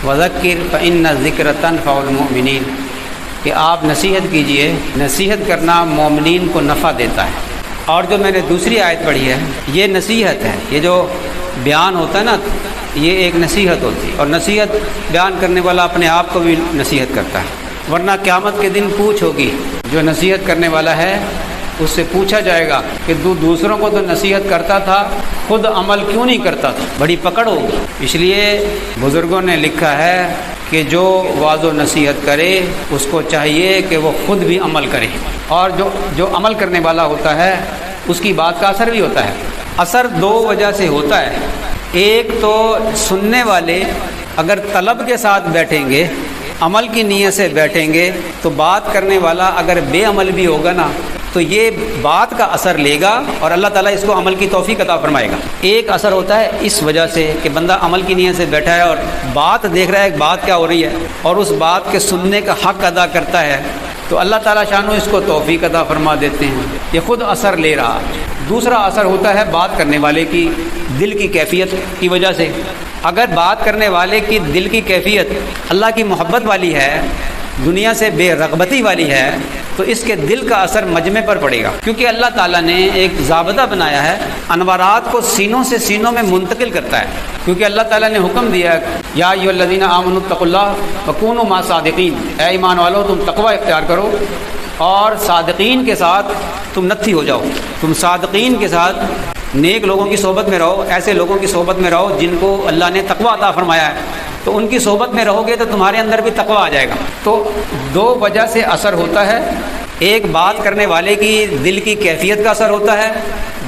وذکر فإن الذکر تنفع المؤمنین، کہ آپ نصیحت کیجئے، نصیحت کرنا مومنین کو نفع دیتا ہے۔ اور جو میں نے دوسری آیت پڑھی ہے یہ نصیحت ہے، یہ جو بیان ہوتا ہے نا یہ ایک نصیحت ہوتی ہے، اور نصیحت بیان کرنے والا اپنے آپ کو بھی نصیحت کرتا ہے، ورنہ قیامت کے دن پوچھ ہوگی۔ جو نصیحت کرنے والا ہے اس سے پوچھا جائے گا کہ تو دوسروں کو تو نصیحت کرتا تھا، خود عمل کیوں نہیں کرتا تھا، بڑی پکڑ ہوگی۔ اس لیے بزرگوں نے لکھا ہے کہ جو وعظ و نصیحت کرے اس کو چاہیے کہ وہ خود بھی عمل کرے، اور جو عمل کرنے والا ہوتا ہے اس کی بات کا اثر بھی ہوتا ہے۔ اثر دو وجہ سے ہوتا ہے، ایک تو سننے والے اگر طلب کے ساتھ بیٹھیں گے، عمل کی نیت سے بیٹھیں گے، تو بات کرنے والا اگر بے عمل بھی ہوگا نا تو یہ بات کا اثر لے گا اور اللہ تعالیٰ اس کو عمل کی توفیق عطا فرمائے گا۔ ایک اثر ہوتا ہے اس وجہ سے کہ بندہ عمل کی نیت سے بیٹھا ہے اور بات دیکھ رہا ہے بات کیا ہو رہی ہے اور اس بات کے سننے کا حق ادا کرتا ہے، تو اللہ تعالیٰ شانو اس کو توفیق عطا فرما دیتے ہیں، یہ خود اثر لے رہا۔ دوسرا اثر ہوتا ہے بات کرنے والے کی دل کی کیفیت کی وجہ سے۔ اگر بات کرنے والے کی دل کی کیفیت اللہ کی محبت والی ہے، دنیا سے بے رغبتی والی ہے، تو اس کے دل کا اثر مجمع پر پڑے گا، کیونکہ اللہ تعالیٰ نے ایک ضابطہ بنایا ہے، انوارات کو سینوں سے سینوں میں منتقل کرتا ہے، کیونکہ اللہ تعالیٰ نے حکم دیا یا ایھا الذین آمنوا اتقوا اللہ وکونوا مع الصادقین، اے ایمان والو تم تقوی اختیار کرو اور صادقین کے ساتھ تم نتھی ہو جاؤ، تم صادقین کے ساتھ نیک لوگوں کی صحبت میں رہو، ایسے لوگوں کی صحبت میں رہو جن کو اللہ نے تقوی عطا فرمایا ہے، تو ان کی صحبت میں رہو گے تو تمہارے اندر بھی تقوی آ جائے گا۔ تو دو وجہ سے اثر ہوتا ہے، ایک بات کرنے والے کی دل کی کیفیت کا اثر ہوتا ہے،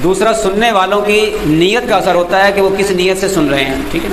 دوسرا سننے والوں کی نیت کا اثر ہوتا ہے کہ وہ کس نیت سے سن رہے ہیں، ٹھیک ہے نا۔